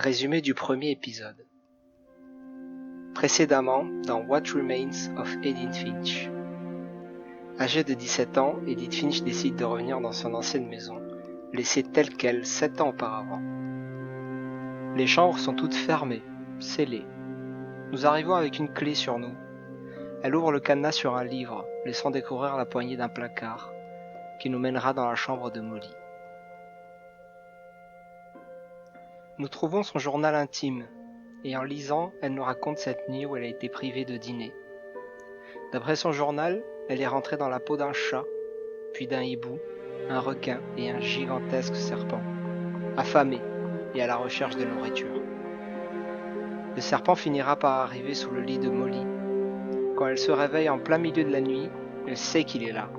Résumé du premier épisode. Précédemment, dans What Remains of Edith Finch. Âgée de 17 ans, Edith Finch décide de revenir dans son ancienne maison, laissée telle qu'elle 7 ans auparavant. Les chambres sont toutes fermées, scellées. Nous arrivons avec une clé sur nous. Elle ouvre le cadenas sur un livre, laissant découvrir la poignée d'un placard, qui nous mènera dans la chambre de Molly. Nous trouvons son journal intime, et en lisant, elle nous raconte cette nuit où elle a été privée de dîner. D'après son journal, elle est rentrée dans la peau d'un chat, puis d'un hibou, un requin et un gigantesque serpent, affamée et à la recherche de nourriture. Le serpent finira par arriver sous le lit de Molly. Quand elle se réveille en plein milieu de la nuit, elle sait qu'il est là,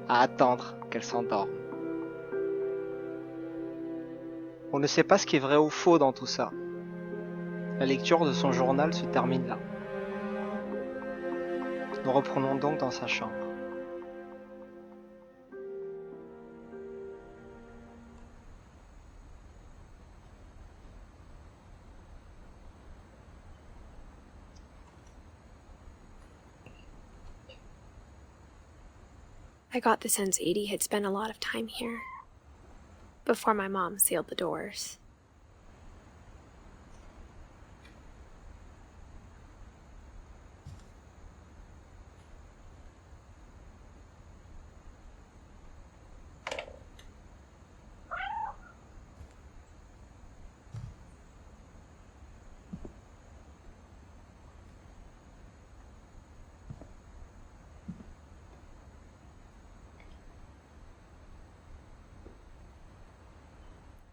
à attendre qu'elle s'endorme. On ne sait pas ce qui est vrai ou faux dans tout ça. La lecture de son journal se termine là. Nous reprenons donc dans sa chambre. I got the sense Edie had spent a lot of time here, before my mom sealed the doors.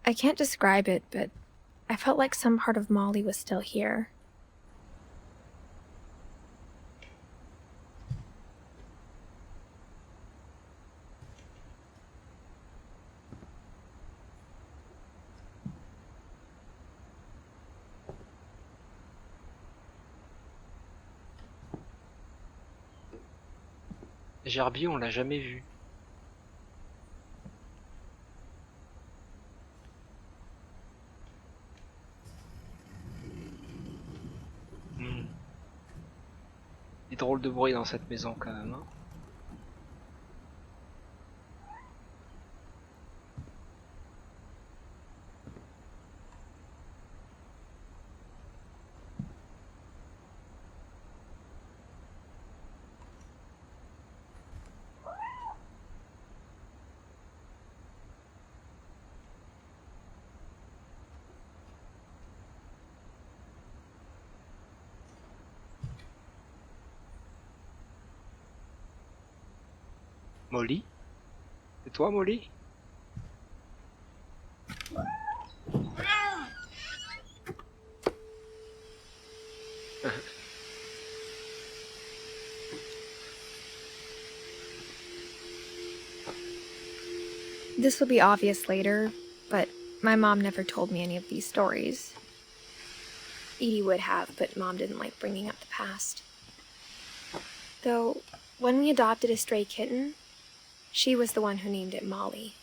I can't describe it, but I felt like some part of Molly was still here. Gerbier, on l'a jamais vu. Des drôles de bruit dans cette maison quand même. Hein. Molly? C'est toi, Molly? This will be obvious later, but my mom never told me any of these stories. Edie would have, but Mom didn't like bringing up the past. Though, when we adopted a stray kitten, she was the one who named it Molly.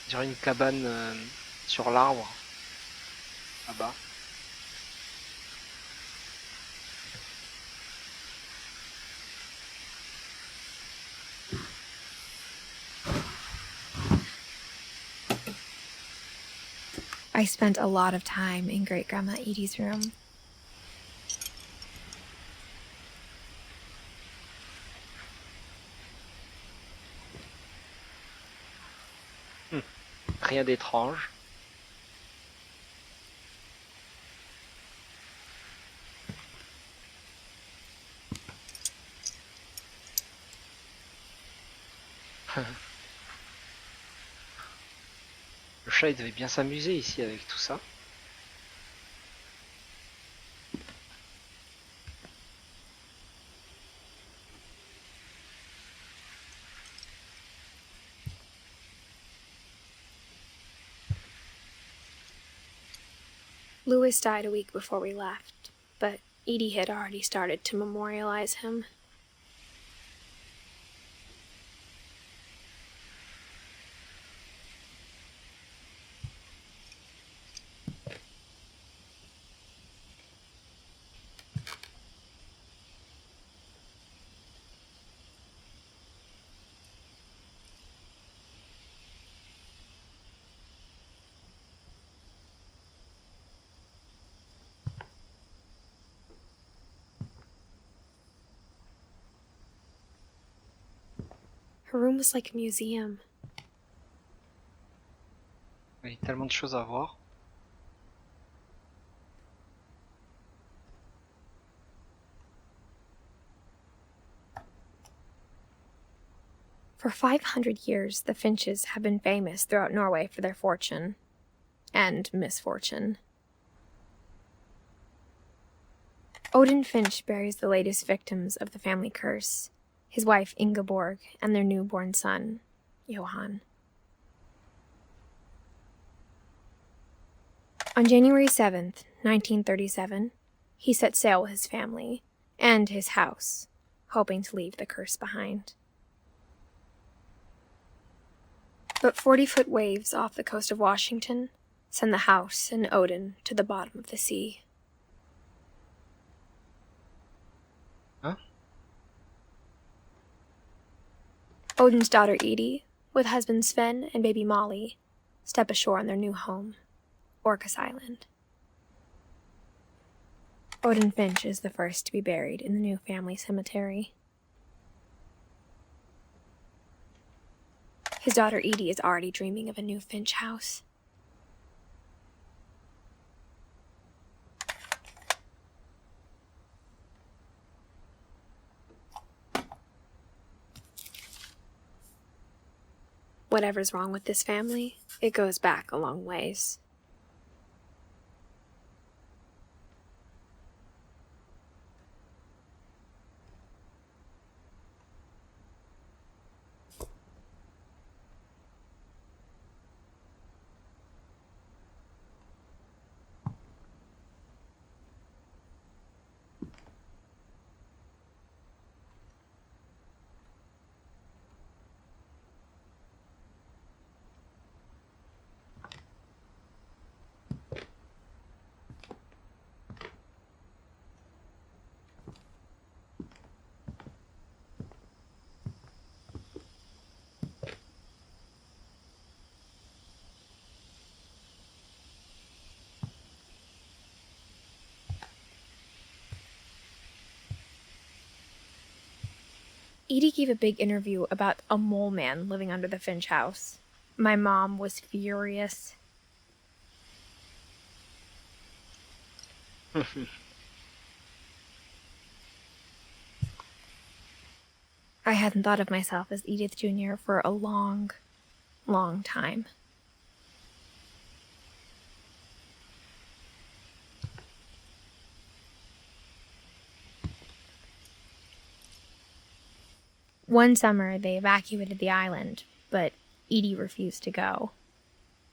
On dirait une cabane sur l'arbre, là-bas. I spent a lot of time in Great-Grandma Edie's room. Rien d'étrange. Le chat il devait bien s'amuser ici avec tout ça. Louis died a week before we left, but Edie had already started to memorialize him. Her room was like a museum. Il y a tellement de choses à voir. For 500 years, the Finches have been famous throughout Norway for their fortune. And misfortune. Odin Finch buries the latest victims of the family curse, his wife Ingeborg and their newborn son, Johan. On January 7th, 1937, he set sail with his family and his house, hoping to leave the curse behind. But 40-foot waves off the coast of Washington send the house and Odin to the bottom of the sea. Huh? Odin's daughter Edie, with husband Sven and baby Molly, step ashore on their new home, Orcas Island. Odin Finch is the first to be buried in the new family cemetery. His daughter Edie is already dreaming of a new Finch house. Whatever's wrong with this family, it goes back a long ways. Edie gave a big interview about a mole man living under the Finch house. My mom was furious. I hadn't thought of myself as Edith Jr. for a long, long time. One summer, they evacuated the island, but Edie refused to go.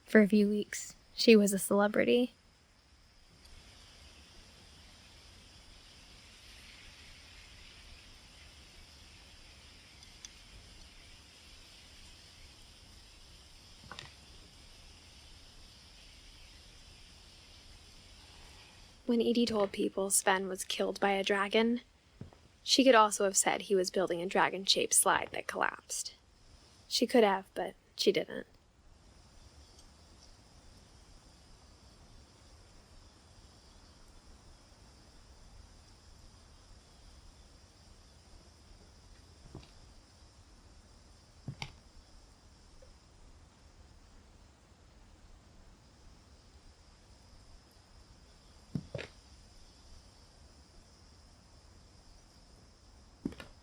For a few weeks, she was a celebrity. When Edie told people Sven was killed by a dragon, she could also have said he was building a dragon-shaped slide that collapsed. She could have, but she didn't.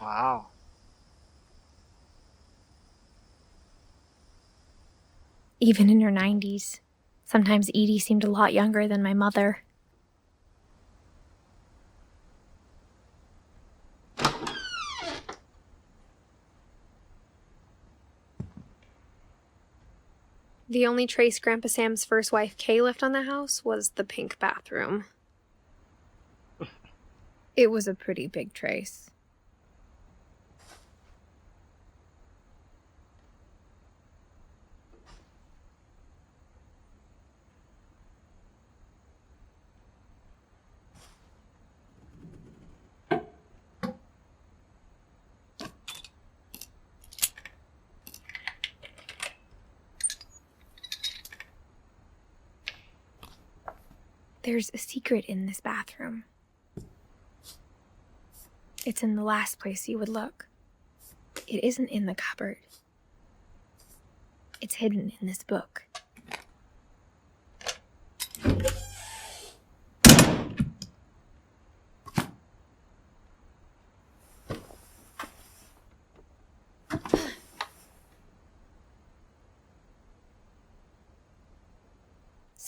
Wow. Even in her 90s, sometimes Edie seemed a lot younger than my mother. The only trace Grandpa Sam's first wife, Kay, left on the house was the pink bathroom. It was a pretty big trace. There's a secret in this bathroom. It's in the last place you would look. It isn't in the cupboard. It's hidden in this book.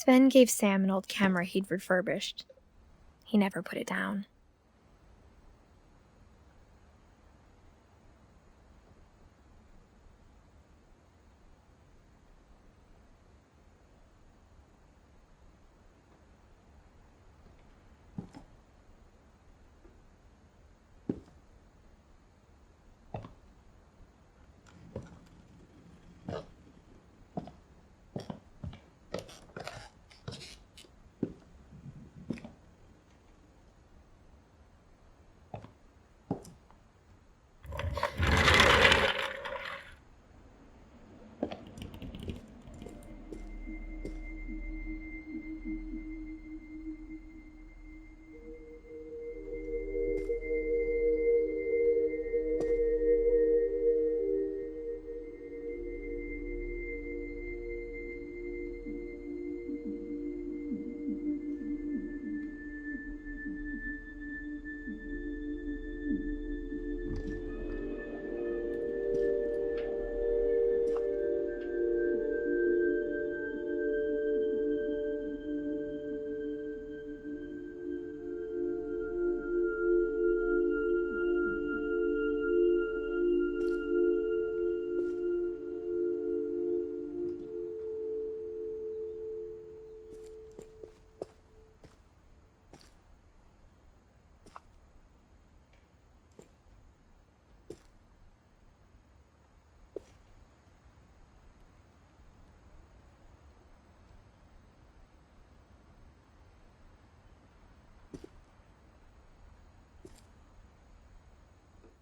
Sven gave Sam an old camera he'd refurbished. He never put it down.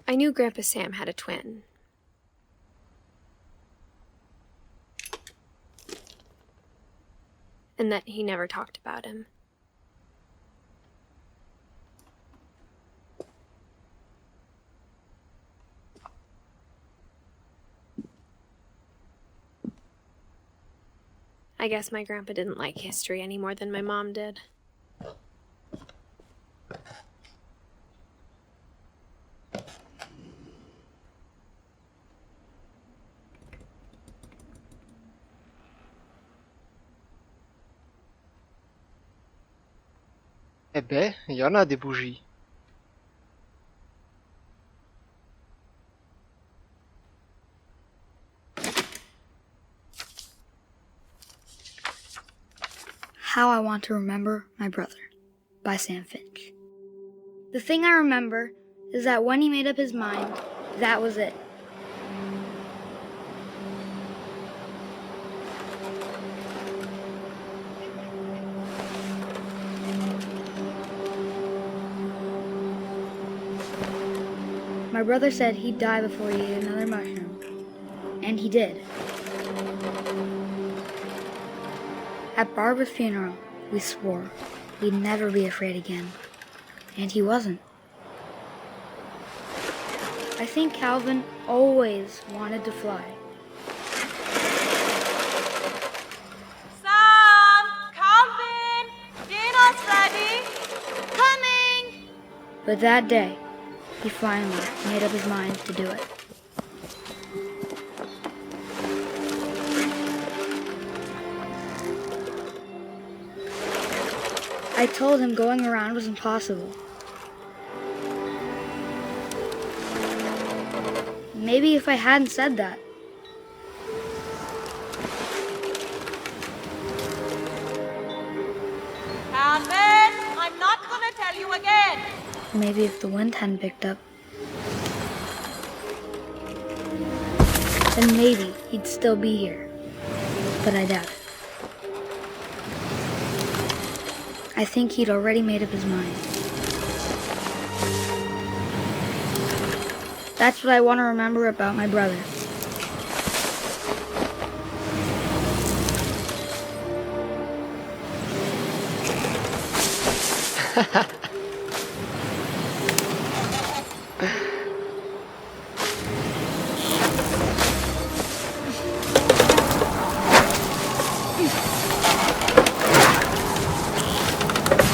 I knew Grandpa Sam had a twin. And that he never talked about him. I guess my grandpa didn't like history any more than my mom did. Eh ben, il y en a des bougies. How I Want to Remember My Brother by Sam Finch. The thing I remember is that when he made up his mind, that was it. My brother said he'd die before he ate another mushroom. And he did. At Barbara's funeral, we swore we'd never be afraid again. And he wasn't. I think Calvin always wanted to fly. Sam! Calvin! Dinner's ready! Coming! But that day, he finally made up his mind to do it. I told him going around was impossible. Maybe if I hadn't said that, Calvin, I'm not gonna tell you again. Maybe if the wind hadn't picked up, then maybe he'd still be here. But I doubt it. I think he'd already made up his mind. That's what I want to remember about my brother. The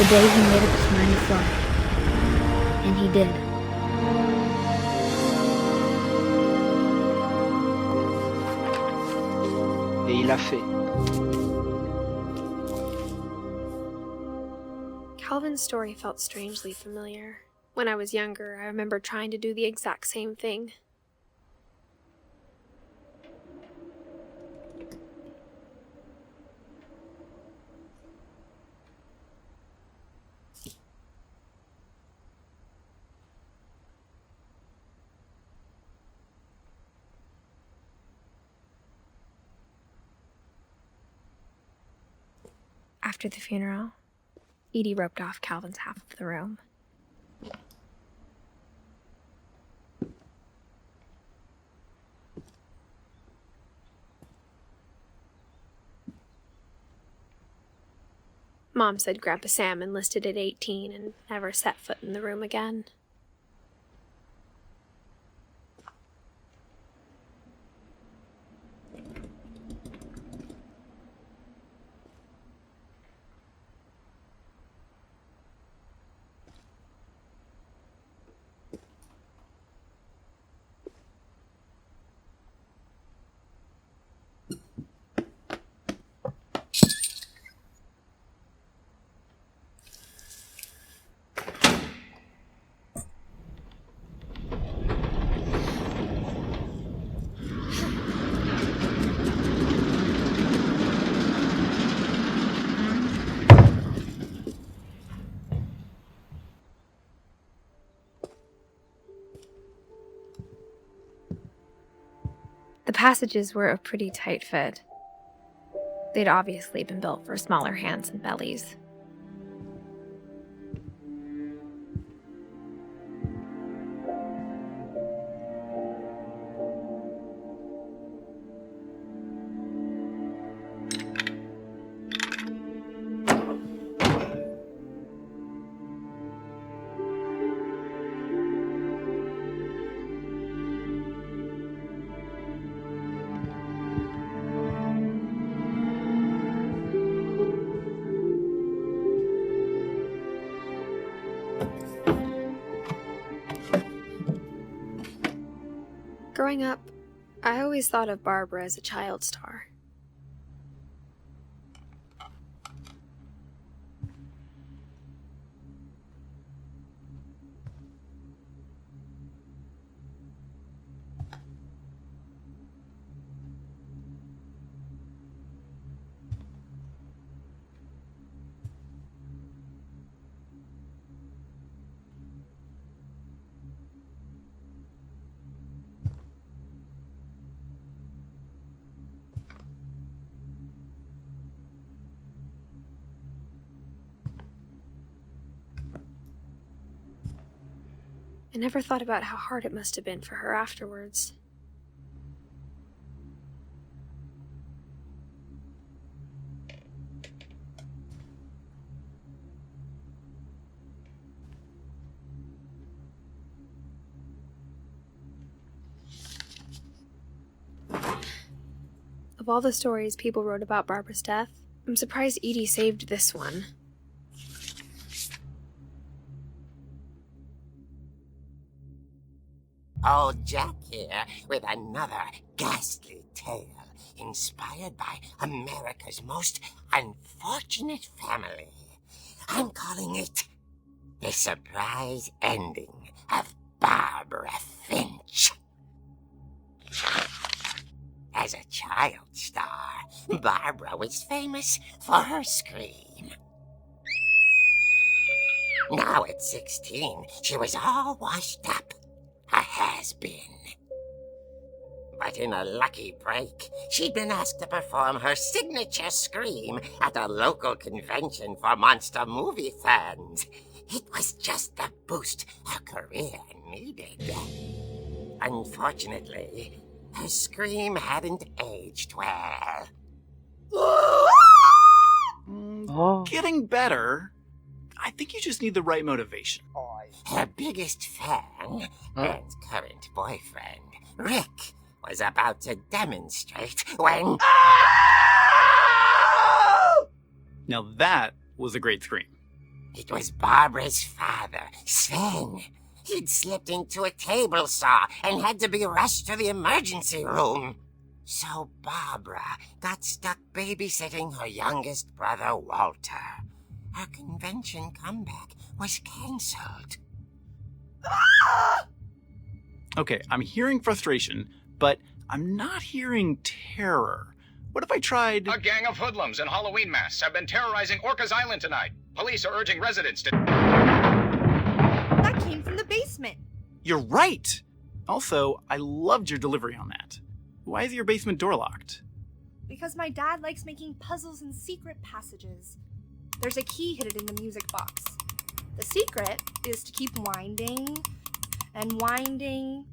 day he made up his mind to fly. And he did. Et il l'a fait. Calvin's story felt strangely familiar. When I was younger, I remember trying to do the exact same thing. After the funeral, Edie roped off Calvin's half of the room. Mom said Grandpa Sam enlisted at 18 and never set foot in the room again. The passages were a pretty tight fit. They'd obviously been built for smaller hands and bellies. Growing up, I always thought of Barbara as a child star. I never thought about how hard it must have been for her afterwards. Of all the stories people wrote about Barbara's death, I'm surprised Edie saved this one. Old Jack here with another ghastly tale inspired by America's most unfortunate family. I'm calling it The Surprise Ending of Barbara Finch. As a child star, Barbara was famous for her scream. Now at 16, she was all washed up. A has-been. But in a lucky break, she'd been asked to perform her signature scream at a local convention for monster movie fans. It was just the boost her career needed. Unfortunately, her scream hadn't aged well. Getting better. I think you just need the right motivation. Her biggest fan and current boyfriend, Rick, was about to demonstrate when... Now that was a great scream. It was Barbara's father, Sven. He'd slipped into a table saw and had to be rushed to the emergency room. So Barbara got stuck babysitting her youngest brother, Walter. Her convention comeback was cancelled. Okay, I'm hearing frustration, but I'm not hearing terror. What if I tried... A gang of hoodlums in Halloween masks have been terrorizing Orcas Island tonight. Police are urging residents to... That came from the basement. You're right! Also, I loved your delivery on that. Why is your basement door locked? Because my dad likes making puzzles and secret passages. There's a key hidden in the music box. The secret is to keep winding and winding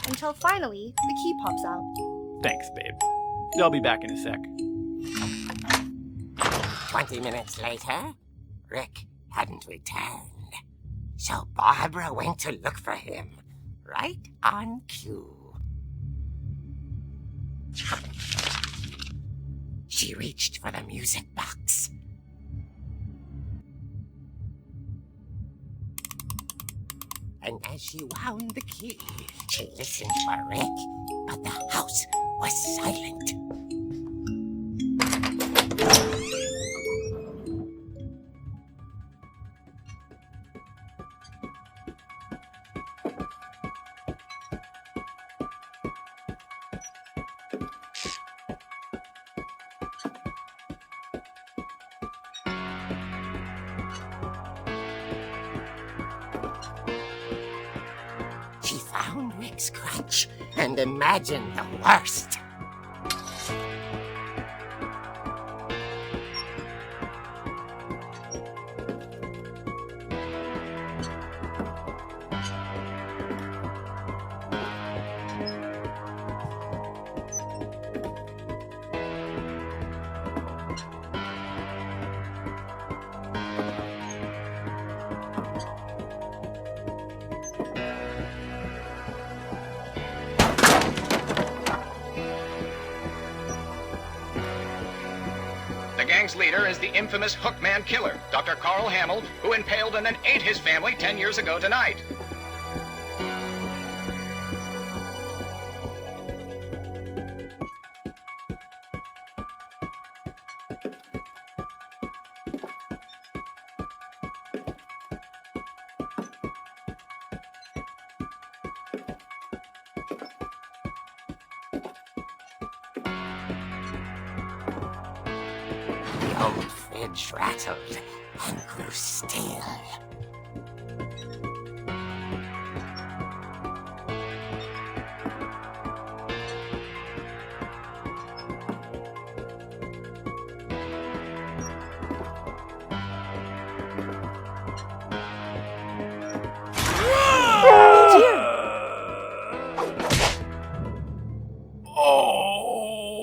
until finally the key pops out. Thanks, babe. I'll be back in a sec. 20 minutes later, Rick hadn't returned. So Barbara went to look for him, right on cue. She reached for the music box. And as she wound the key, she listened for Rick, but the house was silent. She found Rick's crutch and imagined the worst. The gang's leader is the infamous Hookman Killer, Dr. Carl Hamill, who impaled and then ate his family 10 years ago tonight. The old fridge rattled and grew still.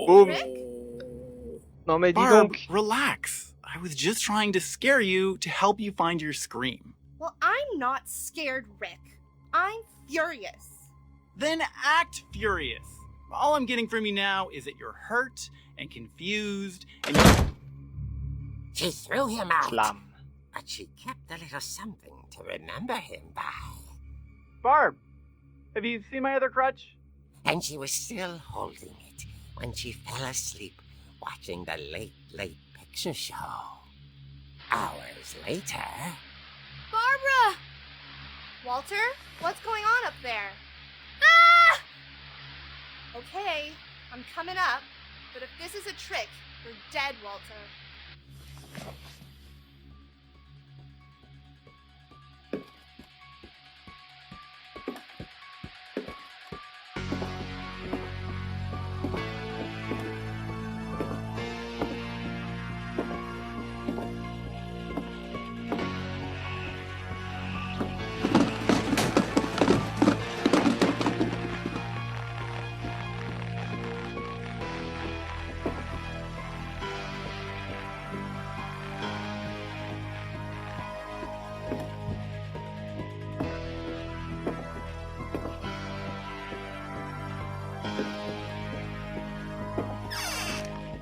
Boum. Rick? Non mais dis Barb, donc. relax. I was just trying to scare you to help you find your scream. Well, I'm not scared, Rick. I'm furious. Then act furious. All I'm getting from you now is that you're hurt and confused and She threw him out, Slam. but she kept a little something to remember him by. Barb, have you seen my other crutch? And she was still holding it when she fell asleep watching the Late Picture Show. Hours later... Barbara! Walter, what's going on up there? Ah! Okay, I'm coming up, but if this is a trick, you're dead, Walter.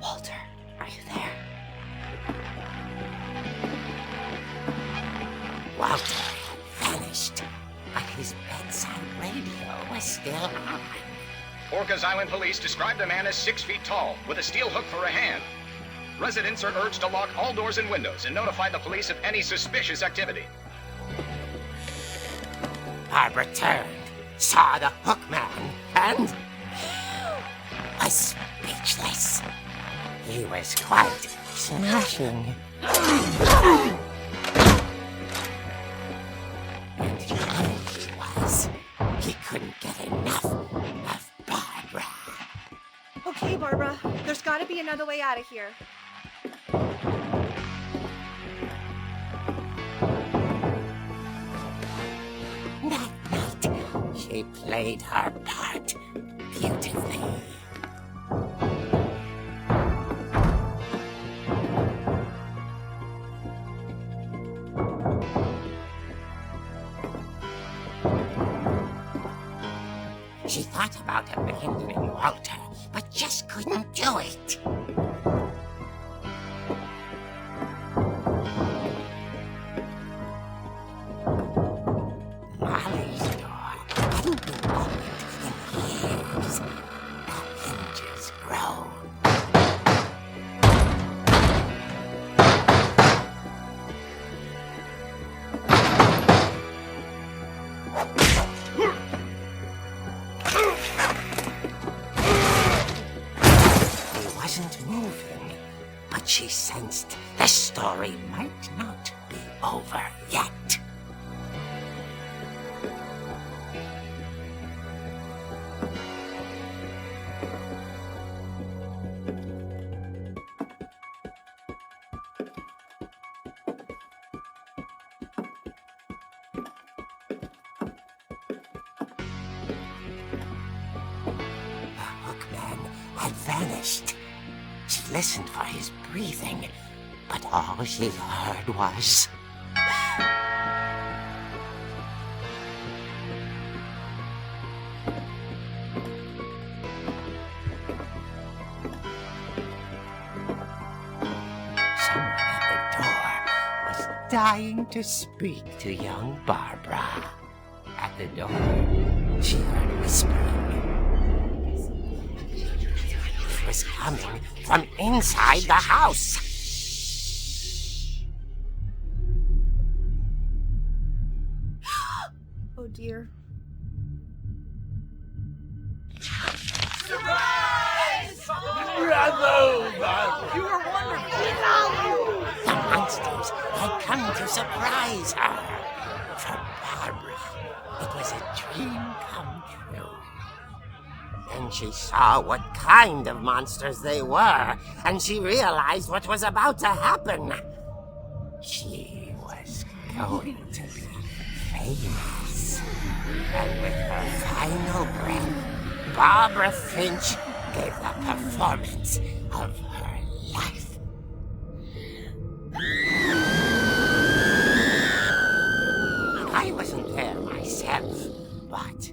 Walter, are you there? Walter had vanished, but his bedside radio was still on. Orcas Island police described the man as 6 feet tall, with a steel hook for a hand. Residents are urged to lock all doors and windows and notify the police of any suspicious activity. Barbara turned, saw the hook man, and was speechless. He was quite smashing. And he was. He couldn't get enough of Barbara. Okay, Barbara, there's gotta be another way out of here. That night, she played her part beautifully. She thought about abandoning Walter, but just couldn't do it. Molly's door hadn't been opened in years. The hinges groaned. He wasn't moving, but she sensed the story might not be over yet. Had vanished. She listened for his breathing, but all she heard was... Someone at the door was dying to speak to young Barbara. At the door, she heard whispering. It was coming from inside the house. Oh dear. You were wonderful. The monsters had come to surprise her. For Barbara, it was a dream come true. Then she saw what kind of monsters they were, and she realized what was about to happen. She was going to be famous. And with her final breath, Barbara Finch gave the performance of her life. I wasn't there myself, but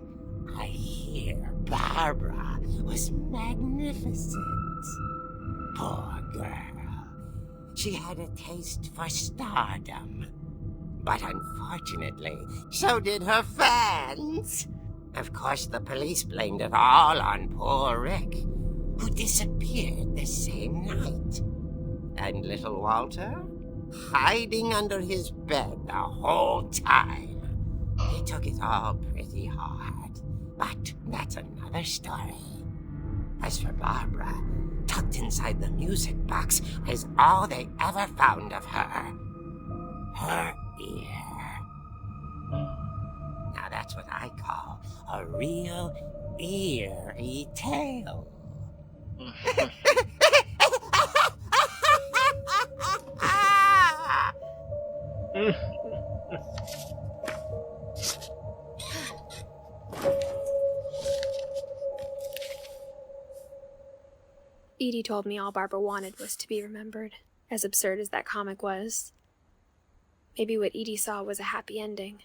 I hear Barbara was magnificent. Poor girl. She had a taste for stardom. But unfortunately, so did her fans. Of course, the police blamed it all on poor Rick, who disappeared the same night. And little Walter, hiding under his bed the whole time. He took it all pretty hard, but that's another story. As for Barbara, tucked inside the music box is all they ever found of her. Her ear. Now that's what I call a real eerie tale. Edie told me all Barbara wanted was to be remembered, as absurd as that comic was. Maybe what Edie saw was a happy ending.